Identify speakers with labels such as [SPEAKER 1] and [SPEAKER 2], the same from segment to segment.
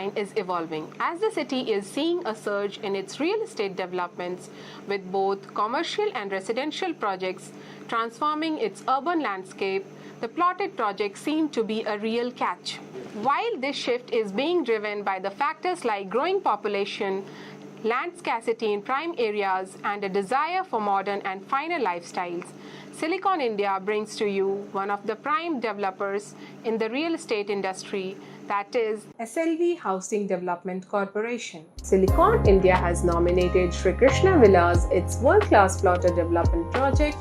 [SPEAKER 1] pipeline is evolving as the city is seeing a surge in its real estate developments, with both commercial and residential projects transforming its urban landscape. The plotted projects seem to be a real catch. While this shift is being driven by the factors like growing population, land scarcity in prime areas, and a desire for modern and finer lifestyles, Silicon India brings to you one of the prime developers in the real estate industry, that is SLV Housing Development Corporation. Silicon India has nominated Sri Krishna Villas, its world-class plotter development project,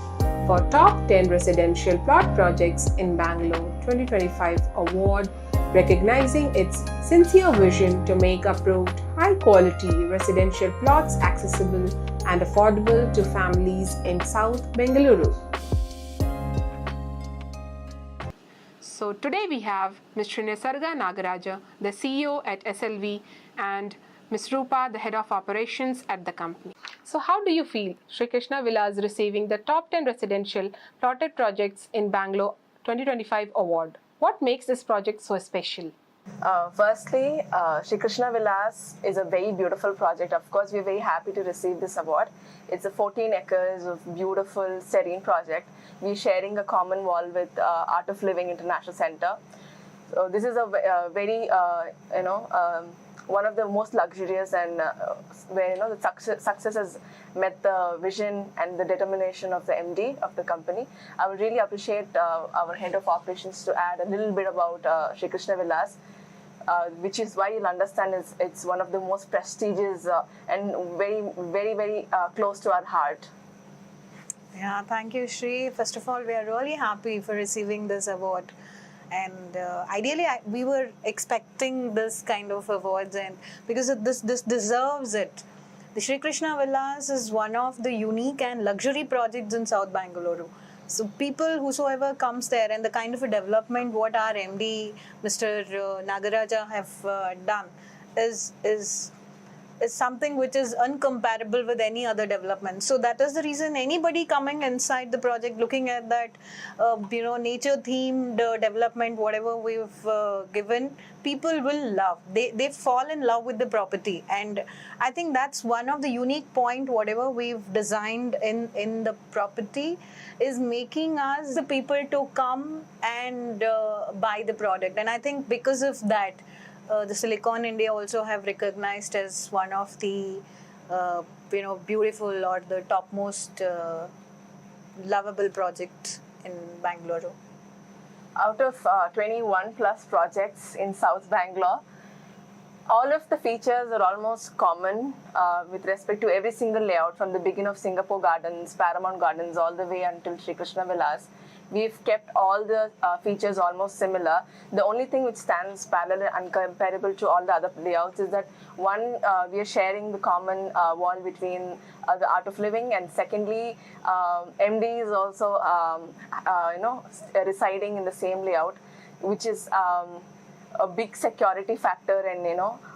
[SPEAKER 1] for Top 10 Residential Plot Projects in Bangalore 2025 award, recognizing its sincere vision to make approved, high-quality residential plots accessible and affordable to families in South Bengaluru. So today we have Ms. Sri Nisarga Nagaraja, the CEO at SLV, and Ms. Rupa, the head of operations at the company. So how do you feel Sri Krishna Villas receiving the top 10 residential plotted projects in Bangalore 2025 award? What makes this project so special?
[SPEAKER 2] Firstly, Sri Krishna Villas is a very beautiful project. Of course, we're very happy to receive this award. It's a 14 acres of beautiful, serene project. We're sharing a common wall with Art of Living International Center. So this is a very, one of the most luxurious and where the success has met the vision and the determination of the MD of the company. I would really appreciate our head of operations to add a little bit about Sri Krishna Villas, which is why you'll understand it's one of the most prestigious and very close to our heart.
[SPEAKER 3] Yeah, thank you, Shri. First of all, we are really happy for receiving this award. And ideally, we were expecting this kind of awards, and because this deserves it. The Sri Krishna Villas is one of the unique and luxury projects in South Bengaluru. So people, whosoever comes there, and the kind of a development what our MD, Mr. Nagaraja, have done is something which is uncomparable with any other development. So that is the reason anybody coming inside the project looking at that, nature themed development, whatever we've given, people will love. They fall in love with the property, and I think that's one of the unique point. Whatever we've designed in the property is making us the people to come and buy the product, and I think because of that. The Silicon India also have recognized as one of the beautiful or the topmost lovable project in Bangalore.
[SPEAKER 2] Out of 21 plus projects in South Bangalore, all of the features are almost common with respect to every single layout, from the beginning of Singapore Gardens, Paramount Gardens, all the way until Sri Krishna Villas. We've kept all the features almost similar. The only thing which stands parallel and uncomparable to all the other layouts is that one, we are sharing the common wall between the Art of Living, and secondly, MD is also residing in the same layout, which is a big security factor and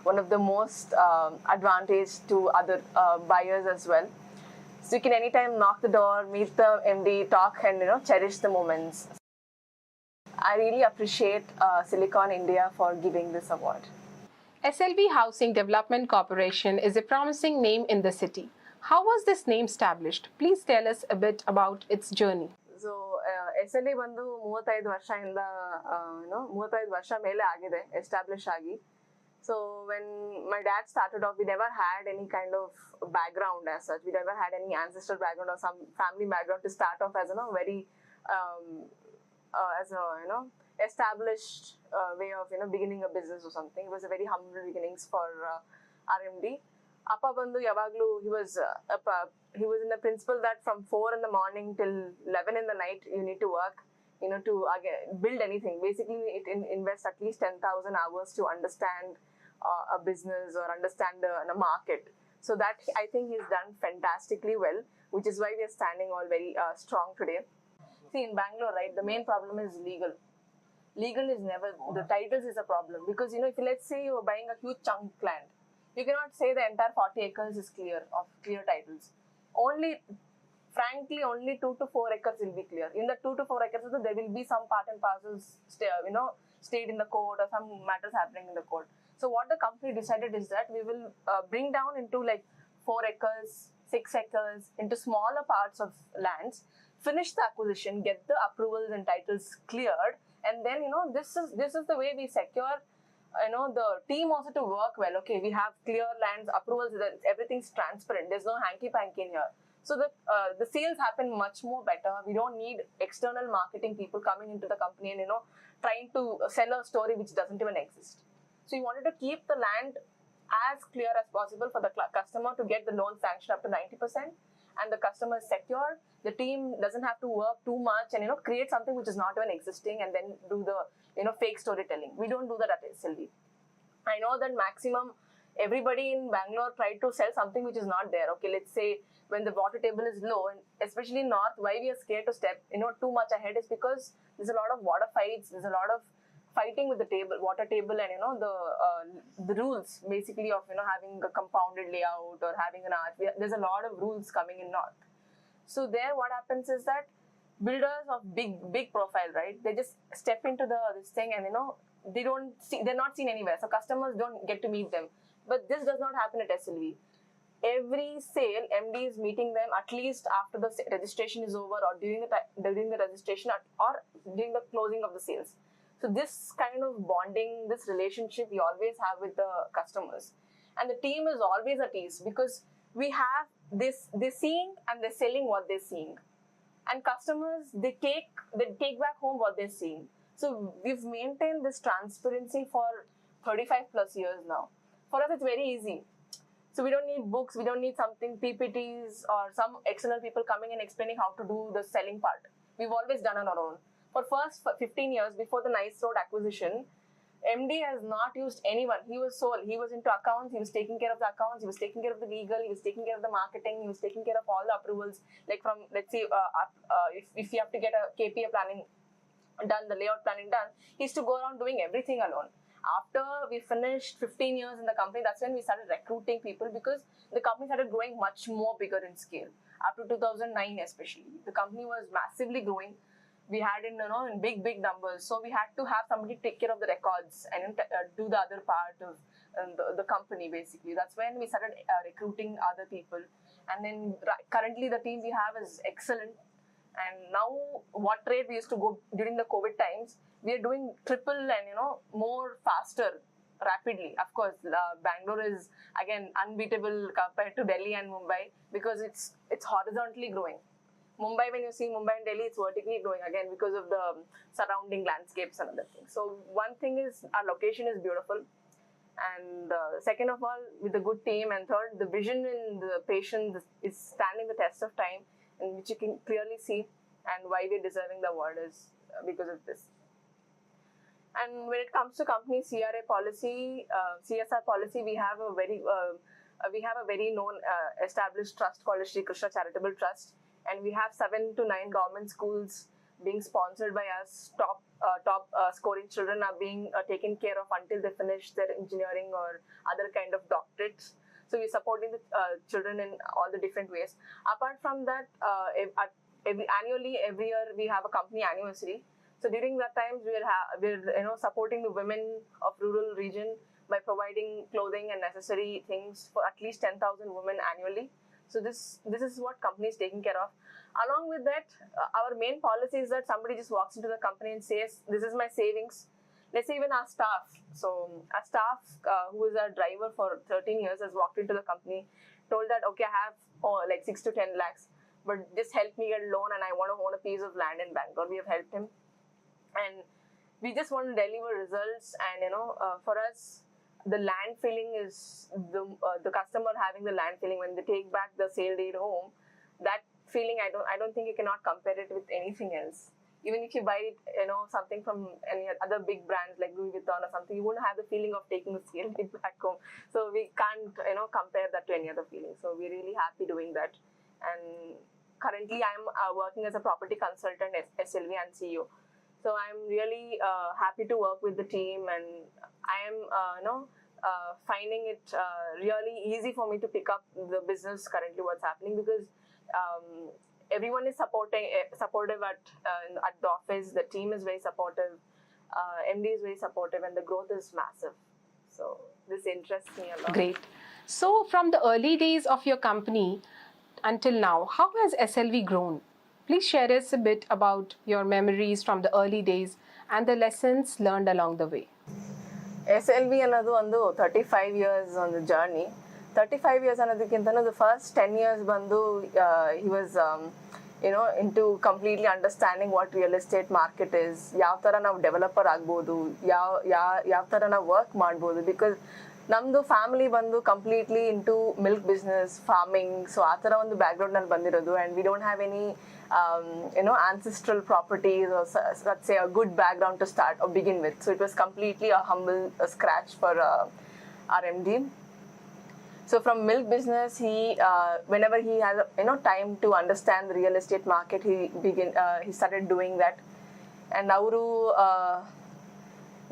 [SPEAKER 2] one of the most advantage to other buyers as well. So you can anytime knock the door, meet the MD, talk, and cherish the moments. I really appreciate Silicon India for giving this award.
[SPEAKER 1] SLV Housing Development Corporation is a promising name in the city. How was this name established? Please tell us a bit about its journey.
[SPEAKER 2] So SLV ಬಂದು 35 ವರ್ಷದಿಂದ 35 ವರ್ಷ ಮೇಲೆ ಆಗಿದೆ establish ಆಗಿ. So when my dad started off, we never had any kind of background as such. We never had any ancestral background or some family background to start off as very as a established way of beginning a business or something. It was a very humble beginnings for RMD. Appa bandu yavaglu he was in the principle that from 4 in the morning till 11 in the night you need to work. To build anything. Basically, it invests at least 10,000 hours to understand a business or understand the market. So that I think he's done fantastically well, which is why we are standing all very strong today. See, in Bangalore, right, the main problem is legal. Legal is never, the titles is a problem because, if let's say you're buying a huge chunk of land, you cannot say the entire 40 acres is clear of clear titles. Frankly, only 2 to 4 acres will be clear. In the 2 to 4 acres, there will be some part and parcels, stayed in the court or some matters happening in the court. So what the company decided is that we will bring down into like 4 acres, 6 acres, into smaller parts of lands, finish the acquisition, get the approvals and titles cleared, and then this is the way we secure the team also to work well. Okay, we have clear lands, approvals, everything's transparent. There's no hanky panky in here. So the sales happen much more better. We don't need external marketing people coming into the company and trying to sell a story which doesn't even exist. So we wanted to keep the land as clear as possible for the customer to get the loan sanction up to 90%, and the customer is secure. The team doesn't have to work too much and create something which is not even existing and then do the fake storytelling. We don't do that at SLV. I know that maximum everybody in Bangalore tried to sell something which is not there. Okay, let's say when the water table is low, and especially in north, why we are scared to step too much ahead is because there's a lot of water fights, there's a lot of fighting with the water table, and the rules basically of having a compounded layout or having an arch. There's a lot of rules coming in north. So there, what happens is that builders of big profile, right? They just step into this thing, and they're not seen anywhere. So customers don't get to meet them. But this does not happen at SLV. Every sale, MD is meeting them at least after the registration is over, or during the registration, or during the closing of the sales. So this kind of bonding, this relationship we always have with the customers. And the team is always at ease because we have this, they're seeing and they're selling what they're seeing. And customers, they take back home what they're seeing. So we've maintained this transparency for 35 plus years now. For us, it's very easy. So we don't need books, we don't need something, PPTs or some external people coming and explaining how to do the selling part. We've always done on our own. For first 15 years before the Nice Road acquisition, MD has not used anyone. He was sole. He was into accounts. He was taking care of the accounts. He was taking care of the legal. He was taking care of the marketing. He was taking care of all the approvals. Like from, let's say, if you have to get a KPA planning done, the layout planning done, he used to go around doing everything alone. After we finished 15 years in the company, that's when we started recruiting people because the company started growing much more bigger in scale. After 2009 especially, the company was massively growing. We had in big numbers, so we had to have somebody take care of the records and do the other part of the company basically. That's when we started recruiting other people, and then currently the team we have is excellent. And now what rate we used to go during the COVID times, we are doing triple and more faster, rapidly. Of course, Bangalore is again unbeatable compared to Delhi and Mumbai because it's horizontally growing. Mumbai, when you see Mumbai and Delhi, it's vertically growing again because of the surrounding landscapes and other things. So one thing is our location is beautiful, and second of all, with a good team, and third, the vision and the patience is standing the test of time, and which you can clearly see, and why we're deserving the award is because of this. And when it comes to company CRA policy, CSR policy, we have a very known established trust called the Sri Krishna Charitable Trust. And we have 7 to 9 government schools being sponsored by us. Top scoring children are being taken care of until they finish their engineering or other kind of doctorates. So we're supporting the children in all the different ways. Apart from that, every year we have a company anniversary. So during that time, we're supporting the women of rural region by providing clothing and necessary things for at least 10,000 women annually. So this is what company is taking care of. Along with that, our main policy is that somebody just walks into the company and says, "This is my savings." Let's say even our staff. So our staff, who is our driver for 13 years, has walked into the company, told that, "Okay, I have like 6 to 10 lakhs, but just help me get a loan, and I want to own a piece of land in Bangalore." We have helped him, and we just want to deliver results. And for us, the land filling is the customer having the land filling when they take back the sale deed home. That feeling, I don't think you cannot compare it with anything else. Even if you buy it, something from any other big brands like Louis Vuitton or something, you won't have the feeling of taking the sale deed back home. So we can't compare that to any other feeling. So we're really happy doing that. And currently I'm working as a property consultant at SLV and CEO. So I'm really happy to work with the team, and I am finding it really easy for me to pick up the business currently what's happening, because everyone is supportive at the office. The team is very supportive, MD is very supportive, and the growth is massive. So this interests me a lot.
[SPEAKER 1] Great. So, from the early days of your company until now, how has SLV grown? Please share us a bit about your memories from the early days and the lessons learned along the way.
[SPEAKER 2] SLV ಅನ್ನೋದು ಒಂದು 35 years ಒಂದು journey. 35 years ಅನ್ನೋದಕ್ಕಿಂತನೂ the first 10 years ಬಂದು he was into completely understanding what real estate market is, ಯಾವ ಥರ ನಾವು developer ಆಗ್ಬೋದು, ಯಾವ ಥರ ನಾವು ವರ್ಕ್ ಮಾಡ್ಬೋದು. ಬಿಕಾಸ್ ನಮ್ಮದು ಫ್ಯಾಮಿಲಿ ಬಂದು completely into milk business, farming, so ಆ ಥರ ಒಂದು ಬ್ಯಾಕ್ಗ್ರೌಂಡ್ನಲ್ಲಿ ಬಂದಿರೋದು. And we don't have any ancestral properties or let's say a good background to start or begin with. So it was completely a humble scratch for our MD. So from milk business, he whenever he had time to understand the real estate market, he started doing that. And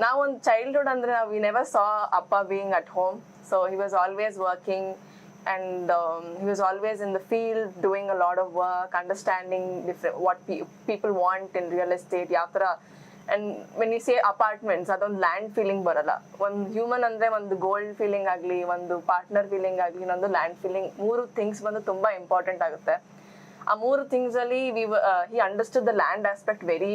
[SPEAKER 2] now in childhood andre we never saw appa being at home, so he was always working. And he was always in the field doing a lot of work, understanding what people want in real estate, yatra. And when you say apartments, adon land feeling barala. One human andre ಒಂದು gold feeling agli, ಒಂದು partner feeling agli, ಇನ್ನೊಂದು land feeling, ಮೂರು things ಬಂದು ತುಂಬಾ important ಆಗುತ್ತೆ. ಆ ಮೂರು things ಅಲ್ಲಿ he understood the land aspect very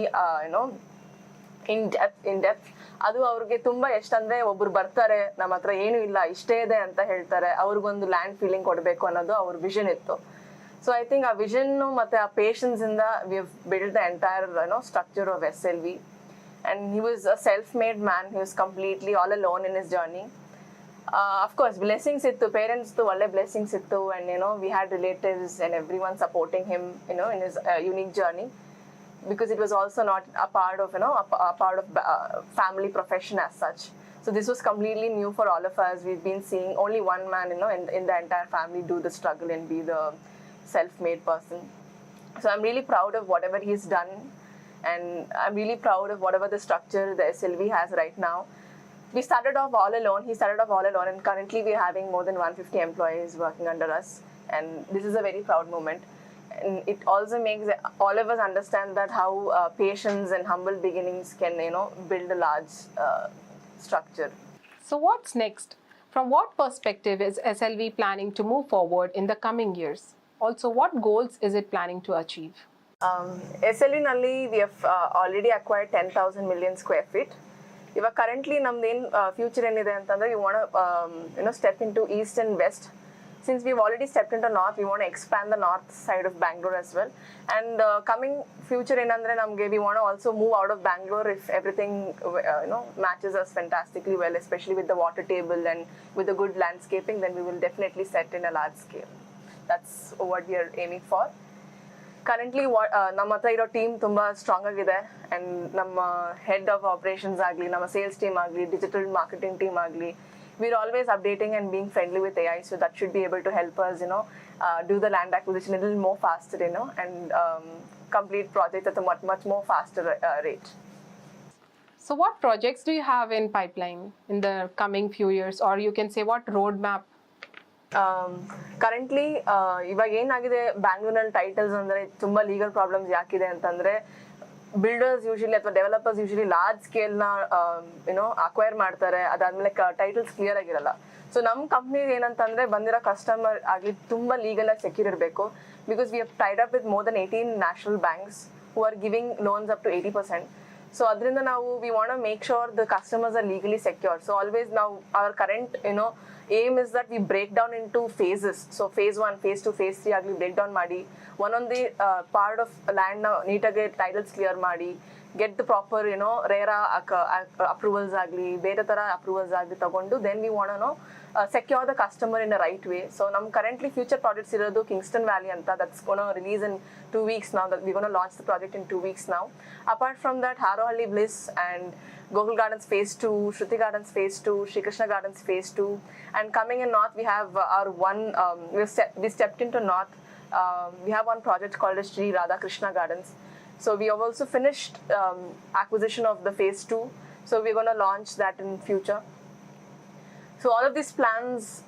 [SPEAKER 2] in depth. ಅದು ಅವ್ರಿಗೆ ತುಂಬಾ ಎಷ್ಟಂದ್ರೆ ಒಬ್ರು ಬರ್ತಾರೆ ನಮ್ಮ ಹತ್ರ ಏನು ಇಲ್ಲ ಇಷ್ಟೇ ಇದೆ ಅಂತ ಹೇಳ್ತಾರೆ, ಅವ್ರಿಗೊಂದು ಲ್ಯಾಂಡ್ ಫೀಲಿಂಗ್ ಕೊಡಬೇಕು ಅನ್ನೋದು ಅವ್ರ ವಿಷನ್ ಇತ್ತು. ಸೊ ಐ ಥಿಂಕ್ ಆ ವಿಷನ್ ಮತ್ತೆ ಆ ಪೇಷನ್ಸ್ ಇಂದ we have build the entire structure of SLV. And he was a self made man. He was completely all alone in his journey. Of course blessings ಇತ್ತು, ಪೇರೆಂಟ್ಸ್ದು ಒಳ್ಳೆ blessings ಇತ್ತು. And we had relatives and every one supporting him in his unique journey. Because it was also not a part of family profession as such. So this was completely new for all of us. We've been seeing only one man in the entire family do the struggle and be the self-made person. So I'm really proud of whatever he's done, and I'm really proud of whatever the structure the SLV has right now. We started off all alone. He started off all alone, and currently we're having more than 150 employees working under us, and this is a very proud moment. And it also makes all of us understand that how patience and humble beginnings can build a large structure.
[SPEAKER 1] So what's next? From what perspective is SLV planning to move forward in the coming years? Also, what goals is it planning to achieve?
[SPEAKER 2] SLV nalli we have already acquired 10,000 million square feet. Iva currently namden future enide antandre we want to step into east and west. Since we've already stepped into north, we want to expand the north side of Bangalore as well. And coming future enandre namge we want to also move out of Bangalore if everything matches us fantastically well, especially with the water table and with the good landscaping. Then we will definitely set in a large scale. That's what we are aiming for. Currently ನಮ್ಮ ಹತ್ರ ಇರೋ team ತುಂಬಾ strong ಆಗಿದೆ. And ನಮ್ಮ head of operations ಆಗಲಿ, ನಮ್ಮ sales team ಆಗಲಿ, digital marketing team ಆಗಲಿ, we're always updating and being friendly with AI, so that should be able to help us do the land acquisition a little more faster, and complete projects at a much more faster rate.
[SPEAKER 1] So what projects do you have in pipeline in the coming few years, or you can say what roadmap?
[SPEAKER 2] Currently ಇವಾಗ ಏನಾಗಿದೆ ಬ್ಯಾಂಗ್ಳೂರ್ನಲ್ಲಿ titles ಅಂದ್ರೆ ತುಂಬಾ legal problems ಯಾಕಿದೆ ಅಂತಂದ್ರೆ builders usually ಅಥವಾ developers usually large scale ನ acquire ಮಾಡ್ತಾರೆ, ಅದಾದ್ಮೇಲೆ ಟೈಟಲ್ಸ್ ಕ್ಲಿಯರ್ ಆಗಿರಲ್ಲ. ಸೊ ನಮ್ಮ ಕಂಪ್ನಿ ಏನಂತಂದ್ರೆ ಬಂದಿರೋ ಕಸ್ಟಮರ್ ಆಗಿ ತುಂಬಾ ಲೀಗಲ್ ಆಗಿ ಸೆಕ್ಯೂರ್ ಇರಬೇಕು. Because we have tied up with more than 18 national banks who are giving loans up to 80%. So ಅದರಿಂದ ನಾವು we want to make sure the customers are legally secure. So always ನಾವು our current aim is that we break down into phases. So phase 1, phase 2, phase 3 agli break down ಮಾಡಿ ಒಂದೊಂದು part of land ನ ನೀಟಾಗಿ titles clear ಮಾಡಿ get the proper RERA approvals ಆಗಲಿ ಬೇರೆ ತರ approvals ಆಗಲಿ ತಗೊಂಡು then we want to secure the customer in the right way. So ನಮ್ಮ currently future projects ಇರೋದು Kingston Valley ಅಂತ, that's going to release in 2 weeks now. That we're going to launch the project in 2 weeks now. Apart from that, Harohalli Bliss and Gokul Gardens Phase 2, Shruti Gardens Phase 2, Sri Krishna Gardens Phase 2, and coming in north we have our one we stepped into north. We have one project called as Sri Krishna Gardens. So we have also finished acquisition of the Phase 2. So we're going to launch that in future. So all of these plans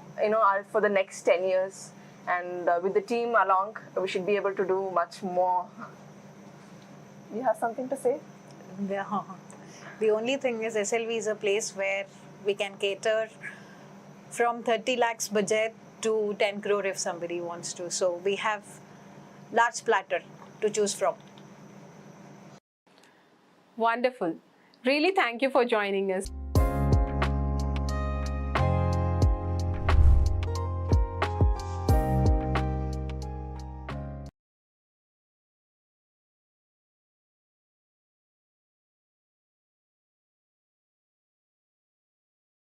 [SPEAKER 2] are for the next 10 years, and with the team along we should be able to do much more. You have something to say?
[SPEAKER 3] Yeah. The only thing is SLV is a place where we can cater from 30 lakhs budget to 10 crore if somebody wants to. So we have large platter to choose from.
[SPEAKER 1] Wonderful. Really, thank you for joining us.